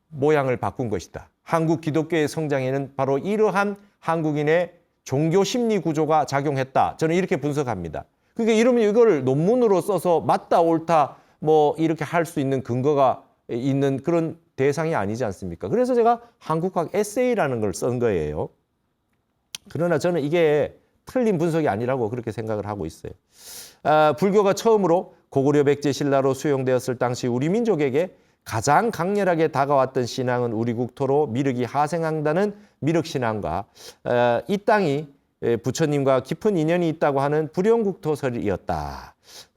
모양을 바꾼 것이다. 한국 기독교의 성장에는 바로 이러한 한국인의 종교 심리 구조가 작용했다. 저는 이렇게 분석합니다. 그러니까 이러면 이걸 논문으로 써서 맞다 옳다 뭐 이렇게 할 수 있는 근거가 있는 그런 대상이 아니지 않습니까? 그래서 제가 한국학 에세이라는 걸 쓴 거예요. 그러나 저는 이게 틀린 분석이 아니라고 그렇게 생각을 하고 있어요. 불교가 처음으로 고구려 백제 신라로 수용되었을 당시 우리 민족에게 가장 강렬하게 다가왔던 신앙은 우리 국토로 미륵이 하생한다는 미륵신앙과 이 땅이 부처님과 깊은 인연이 있다고 하는 불영국토설이었다.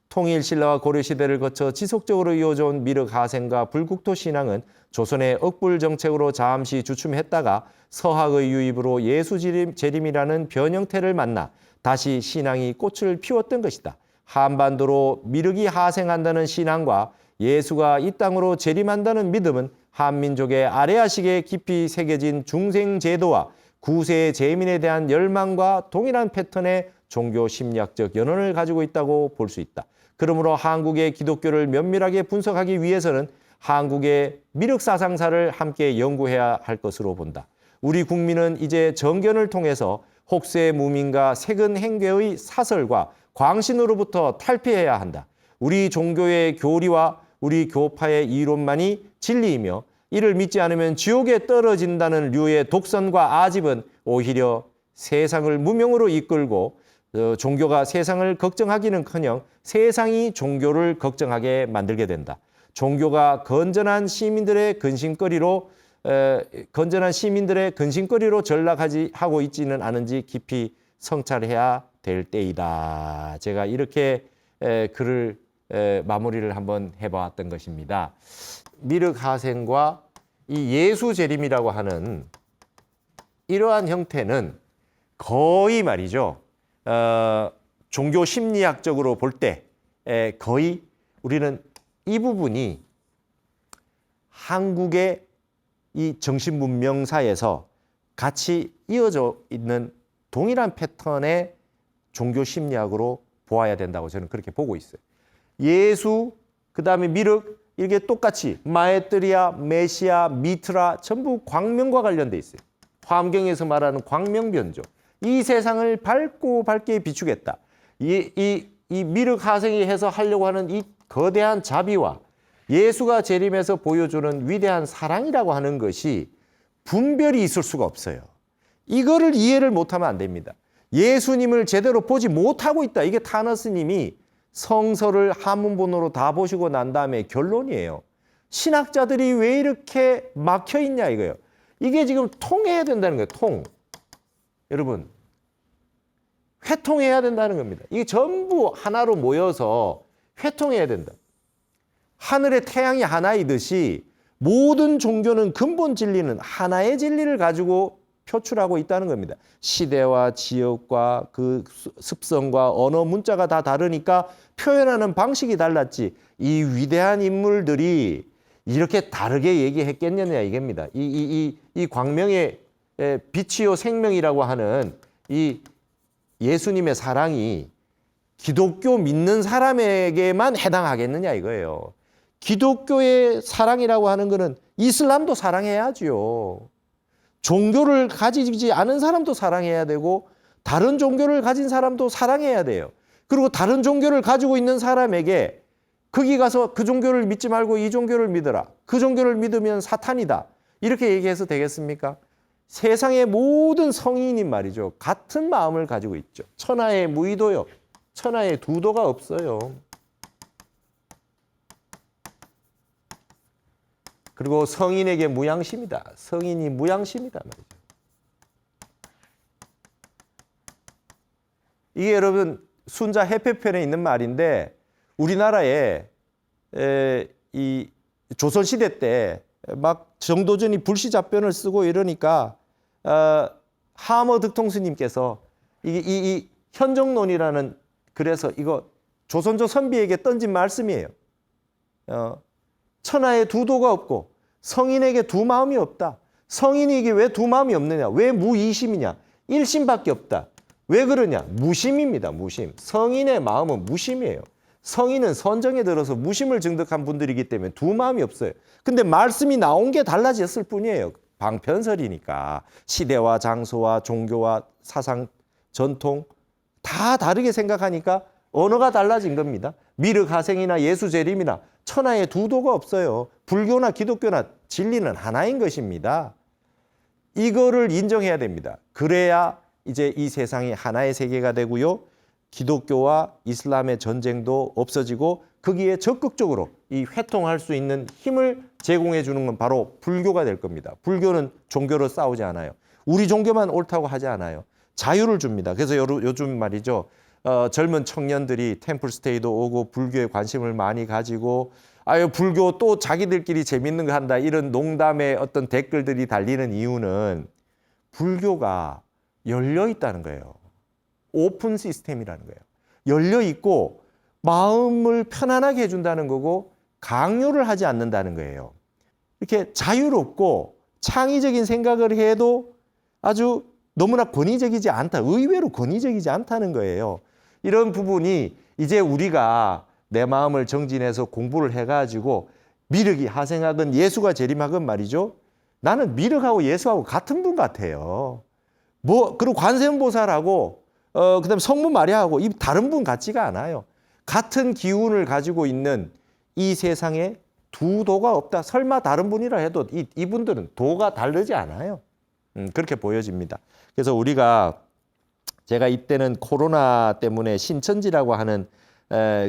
통일 신라와 고려 시대를 거쳐 지속적으로 이어져 온 미륵 하생과 불국토 신앙은 조선의 억불 정책으로 잠시 주춤했다가 서학의 유입으로 예수재림이라는 변형태를 만나 다시 신앙이 꽃을 피웠던 것이다. 한반도로 미륵이 하생한다는 신앙과 예수가 이 땅으로 재림한다는 믿음은 한민족의 아래아식에 깊이 새겨진 중생제도와 구세 재민에 대한 열망과 동일한 패턴의 종교 심리학적 연원을 가지고 있다고 볼 수 있다. 그러므로 한국의 기독교를 면밀하게 분석하기 위해서는 한국의 미륵 사상사를 함께 연구해야 할 것으로 본다. 우리 국민은 이제 정견을 통해서 혹세 무민과 세근 행괴의 사설과 광신으로부터 탈피해야 한다. 우리 종교의 교리와 우리 교파의 이론만이 진리이며 이를 믿지 않으면 지옥에 떨어진다는 류의 독선과 아집은 오히려 세상을 무명으로 이끌고 종교가 세상을 걱정하기는커녕 세상이 종교를 걱정하게 만들게 된다. 종교가 건전한 시민들의 근심거리로 전락하고 있지는 않은지 깊이 성찰해야 될 때이다. 제가 이렇게 글을 마무리를 한번 해봤던 것입니다. 미륵 하생과 이 예수 재림이라고 하는 이러한 형태는 거의 말이죠. 종교 심리학적으로 볼 때 거의 우리는 이 부분이 한국의 이 정신문명사에서 같이 이어져 있는 동일한 패턴의 종교 심리학으로 보아야 된다고 저는 그렇게 보고 있어요. 예수, 그 다음에 미륵, 이게 똑같이 마에뜨리아, 메시아, 미트라 전부 광명과 관련돼 있어요. 화엄경에서 말하는 광명변조. 이 세상을 밝게 비추겠다. 이 미륵 하생이 해서 하려고 하는 이 거대한 자비와 예수가 재림해서 보여주는 위대한 사랑이라고 하는 것이 분별이 있을 수가 없어요. 이거를 이해를 못하면 안 됩니다. 예수님을 제대로 보지 못하고 있다. 이게 타너 스님이 성서를 한문본어로 다 보시고 난 다음에 결론이에요. 신학자들이 왜 이렇게 막혀 있냐 이거예요. 이게 지금 통해야 된다는 거예요. 통. 여러분, 회통해야 된다는 겁니다. 이게 전부 하나로 모여서 회통해야 된다. 하늘의 태양이 하나이듯이 모든 종교는 근본 진리는 하나의 진리를 가지고 표출하고 있다는 겁니다. 시대와 지역과 그 습성과 언어 문자가 다 다르니까 표현하는 방식이 달랐지. 이 위대한 인물들이 이렇게 다르게 얘기했겠느냐 이겁니다. 이 광명의 빛이요 생명이라고 하는 이 예수님의 사랑이 기독교 믿는 사람에게만 해당하겠느냐 이거예요. 기독교의 사랑이라고 하는 것은 이슬람도 사랑해야죠. 종교를 가지지 않은 사람도 사랑해야 되고 다른 종교를 가진 사람도 사랑해야 돼요. 그리고 다른 종교를 가지고 있는 사람에게 거기 가서 그 종교를 믿지 말고 이 종교를 믿어라. 그 종교를 믿으면 사탄이다. 이렇게 얘기해서 되겠습니까? 세상의 모든 성인이 말이죠. 같은 마음을 가지고 있죠. 천하의 무의도요. 천하의 두도가 없어요. 그리고 성인에게 무양심이다. 성인이 무양심이다 말이죠. 이게 여러분 순자 해패편에 있는 말인데 우리나라에 이 조선시대 때 막 정도전이 불시잡변을 쓰고 이러니까 하머 득통스님께서 이 현정론이라는 그래서 이거 조선조 선비에게 던진 말씀이에요. 천하에 두 도가 없고 성인에게 두 마음이 없다. 성인에게 왜 두 마음이 없느냐? 왜 무이심이냐? 일심밖에 없다. 왜 그러냐? 무심입니다. 무심. 성인의 마음은 무심이에요. 성인은 선정에 들어서 무심을 증득한 분들이기 때문에 두 마음이 없어요. 근데 말씀이 나온 게 달라졌을 뿐이에요. 방편설이니까. 시대와 장소와 종교와 사상, 전통 다 다르게 생각하니까 언어가 달라진 겁니다. 미륵하생이나 예수재림이나 천하에 두 도가 없어요. 불교나 기독교나 진리는 하나인 것입니다. 이거를 인정해야 됩니다. 그래야 이제 이 세상이 하나의 세계가 되고요. 기독교와 이슬람의 전쟁도 없어지고 거기에 적극적으로 이 회통할 수 있는 힘을 제공해 주는 건 바로 불교가 될 겁니다. 불교는 종교로 싸우지 않아요. 우리 종교만 옳다고 하지 않아요. 자유를 줍니다. 그래서 요즘 말이죠. 젊은 청년들이 템플스테이도 오고 불교에 관심을 많이 가지고 아유 불교 또 자기들끼리 재밌는 거 한다 이런 농담의 어떤 댓글들이 달리는 이유는 불교가 열려 있다는 거예요. 오픈 시스템이라는 거예요. 열려 있고 마음을 편안하게 해준다는 거고 강요를 하지 않는다는 거예요. 이렇게 자유롭고 창의적인 생각을 해도 아주 너무나 권위적이지 않다. 의외로 권위적이지 않다는 거예요. 이런 부분이 이제 우리가 내 마음을 정진해서 공부를 해가지고 미륵이 하생하건 예수가 재림하건 말이죠. 나는 미륵하고 예수하고 같은 분 같아요. 그리고 관세음보살하고 그다음 성모 마리아하고 이 다른 분 같지가 않아요. 같은 기운을 가지고 있는 이 세상에 두 도가 없다. 설마 다른 분이라 해도 이분들은 도가 다르지 않아요. 그렇게 보여집니다. 그래서 제가 이때는 코로나 때문에 신천지라고 하는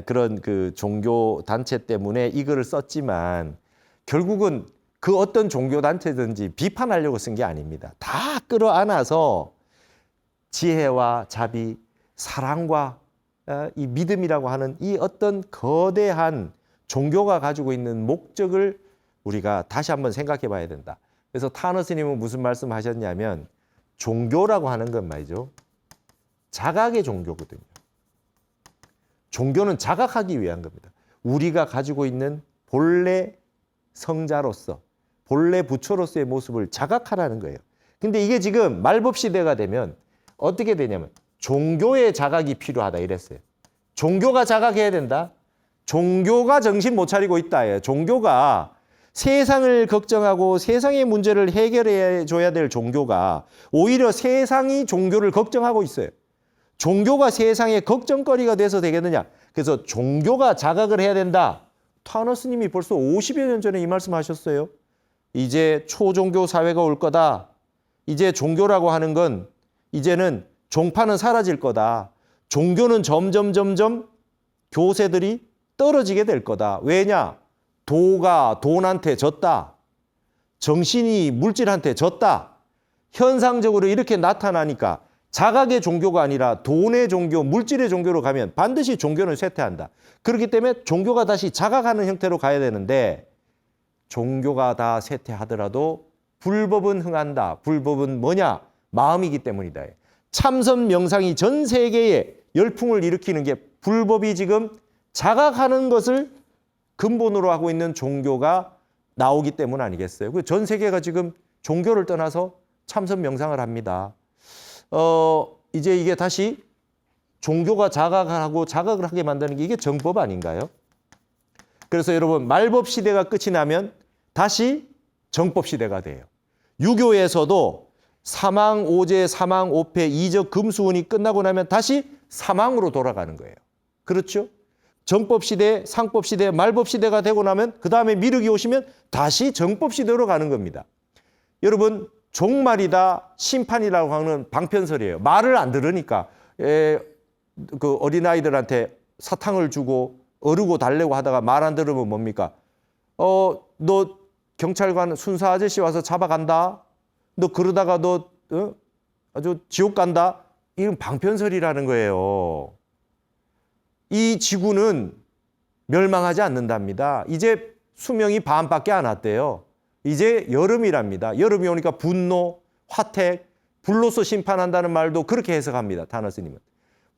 그런 그 종교 단체 때문에 이 글을 썼지만 결국은 그 어떤 종교 단체든지 비판하려고 쓴 게 아닙니다. 다 끌어안아서 지혜와 자비, 사랑과 이 믿음이라고 하는 이 어떤 거대한 종교가 가지고 있는 목적을 우리가 다시 한번 생각해 봐야 된다. 그래서 타너 스님은 무슨 말씀하셨냐면 종교라고 하는 건 말이죠. 자각의 종교거든요. 종교는 자각하기 위한 겁니다. 우리가 가지고 있는 본래 성자로서, 본래 부처로서의 모습을 자각하라는 거예요. 근데 이게 지금 말법 시대가 되면 어떻게 되냐면 종교의 자각이 필요하다 이랬어요. 종교가 자각해야 된다. 종교가 정신 못 차리고 있다. 종교가 세상을 걱정하고 세상의 문제를 해결해 줘야 될 종교가 오히려 세상이 종교를 걱정하고 있어요. 종교가 세상의 걱정거리가 돼서 되겠느냐. 그래서 종교가 자각을 해야 된다. 타너 스님이 벌써 50여 년 전에 이 말씀하셨어요. 이제 초종교 사회가 올 거다. 이제 종교라고 하는 건 이제는 종파는 사라질 거다. 종교는 점점 교세들이 떨어지게 될 거다. 왜냐? 도가 돈한테 졌다. 정신이 물질한테 졌다. 현상적으로 이렇게 나타나니까 자각의 종교가 아니라 돈의 종교, 물질의 종교로 가면 반드시 종교는 쇠퇴한다. 그렇기 때문에 종교가 다시 자각하는 형태로 가야 되는데 종교가 다 쇠퇴하더라도 불법은 흥한다. 불법은 뭐냐? 마음이기 때문이다. 참선 명상이 전 세계에 열풍을 일으키는 게 불법이 지금 자각하는 것을 근본으로 하고 있는 종교가 나오기 때문 아니겠어요? 전 세계가 지금 종교를 떠나서 참선 명상을 합니다. 이제 이게 다시 종교가 자각을 하게 만드는 게 이게 정법 아닌가요? 그래서 여러분 말법 시대가 끝이 나면 다시 정법 시대가 돼요. 유교에서도 사망 오제, 사망 오패, 이적 금수운이 끝나고 나면 다시 사망으로 돌아가는 거예요. 그렇죠? 정법 시대, 상법 시대, 말법 시대가 되고 나면 그 다음에 미륵이 오시면 다시 정법 시대로 가는 겁니다. 여러분 종말이다, 심판이라고 하는 방편설이에요. 말을 안 들으니까 그 어린아이들한테 사탕을 주고 어르고 달래고 하다가 말 안 들으면 뭡니까? 너 경찰관 순사 아저씨 와서 잡아간다. 너 그러다가 너 아주 지옥 간다. 이건 방편설이라는 거예요. 이 지구는 멸망하지 않는답니다. 이제 수명이 반밖에 안 왔대요. 이제 여름이랍니다. 여름이 오니까 분노, 화택, 불로서 심판한다는 말도 그렇게 해석합니다. 타너 스님은.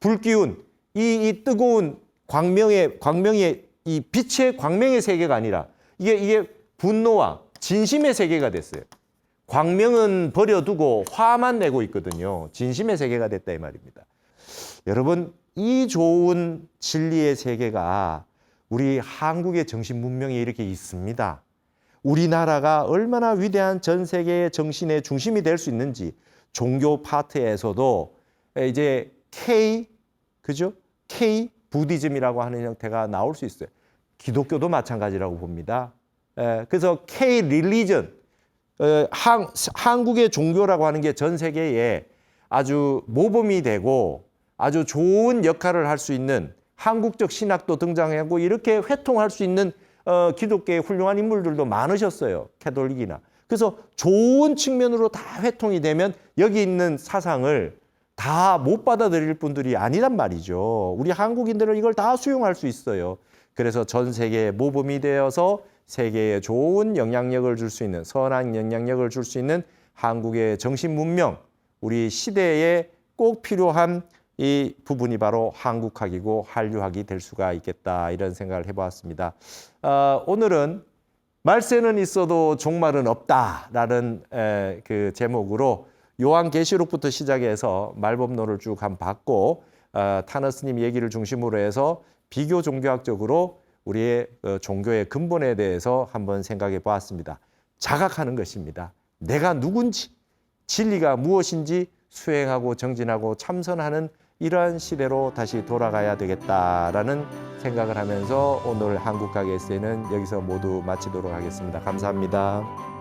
불기운, 이 뜨거운 광명의 이 빛의 광명의 세계가 아니라 이게 분노와 진심의 세계가 됐어요. 광명은 버려두고 화만 내고 있거든요. 진심의 세계가 됐다 이 말입니다. 여러분 이 좋은 진리의 세계가 우리 한국의 정신 문명에 이렇게 있습니다. 우리나라가 얼마나 위대한 전 세계의 정신의 중심이 될 수 있는지 종교 파트에서도 이제 그죠? K 부디즘이라고 하는 형태가 나올 수 있어요. 기독교도 마찬가지라고 봅니다. 그래서 K 릴리전, 한국의 종교라고 하는 게 전 세계에 아주 모범이 되고 아주 좋은 역할을 할 수 있는 한국적 신학도 등장하고 이렇게 회통할 수 있는 기독교의 훌륭한 인물들도 많으셨어요. 캐톨릭이나. 그래서 좋은 측면으로 다 회통이 되면 여기 있는 사상을 다 못 받아들일 분들이 아니란 말이죠. 우리 한국인들은 이걸 다 수용할 수 있어요. 그래서 전 세계에 모범이 되어서 세계에 좋은 영향력을 줄 수 있는, 선한 영향력을 줄 수 있는 한국의 정신 문명, 우리 시대에 꼭 필요한 이 부분이 바로 한국학이고 한류학이 될 수가 있겠다, 이런 생각을 해보았습니다. 오늘은 말세는 있어도 종말은 없다라는 그 제목으로 요한계시록부터 시작해서 말법론을 쭉 한번 봤고, 타너스님 얘기를 중심으로 해서 비교 종교학적으로 우리의 종교의 근본에 대해서 한번 생각해 보았습니다. 자각하는 것입니다. 내가 누군지, 진리가 무엇인지 수행하고 정진하고 참선하는 이러한 시대로 다시 돌아가야 되겠다라는 생각을 하면서 오늘 한국학 에세이는 여기서 모두 마치도록 하겠습니다. 감사합니다.